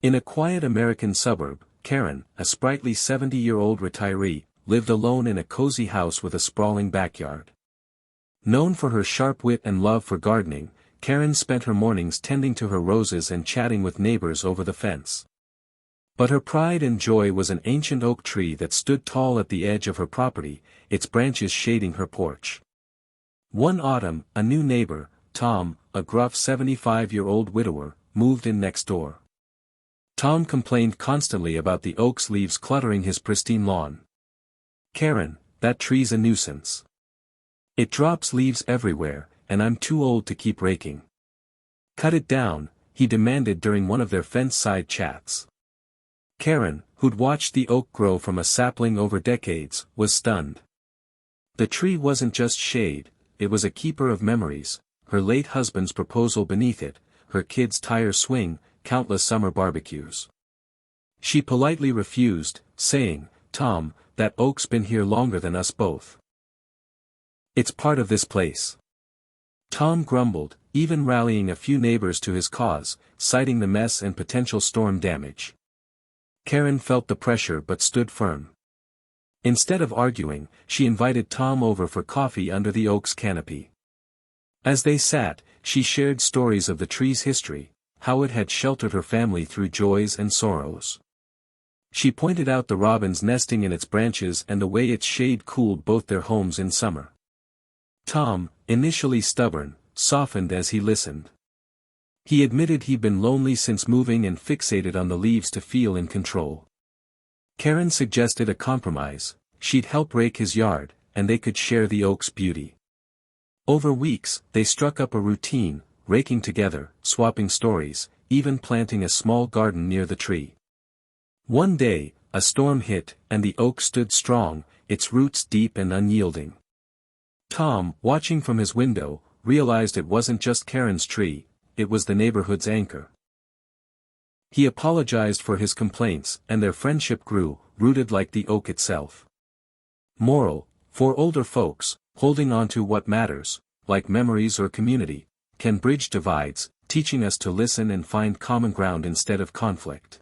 In a quiet American suburb, Karen, a sprightly 70-year-old retiree, lived alone in a cozy house with a sprawling backyard. Known for her sharp wit and love for gardening, Karen spent her mornings tending to her roses and chatting with neighbors over the fence. But her pride and joy was an ancient oak tree that stood tall at the edge of her property, its branches shading her porch. One autumn, a new neighbor, Tom, a gruff 75-year-old widower, moved in next door. Tom complained constantly about the oak's leaves cluttering his pristine lawn. "Karen, that tree's a nuisance. It drops leaves everywhere, and I'm too old to keep raking. Cut it down," he demanded during one of their fence-side chats. Karen, who'd watched the oak grow from a sapling over decades, was stunned. The tree wasn't just shade, it was a keeper of memories, her late husband's proposal beneath it, her kids' tire swing, countless summer barbecues. She politely refused, saying, "Tom, that oak's been here longer than us both. It's part of this place." Tom grumbled, even rallying a few neighbors to his cause, citing the mess and potential storm damage. Karen felt the pressure but stood firm. Instead of arguing, she invited Tom over for coffee under the oak's canopy. As they sat, she shared stories of the tree's history, how it had sheltered her family through joys and sorrows. She pointed out the robins nesting in its branches and the way its shade cooled both their homes in summer. Tom, initially stubborn, softened as he listened. He admitted he'd been lonely since moving and fixated on the leaves to feel in control. Karen suggested a compromise: she'd help rake his yard, and they could share the oak's beauty. Over weeks, they struck up a routine, raking together, swapping stories, even planting a small garden near the tree. One day, a storm hit, and the oak stood strong, its roots deep and unyielding. Tom, watching from his window, realized it wasn't just Karen's tree, it was the neighborhood's anchor. He apologized for his complaints, and their friendship grew, rooted like the oak itself. Moral: for older folks, holding on to what matters, like memories or community, can bridge divides, teaching us to listen and find common ground instead of conflict.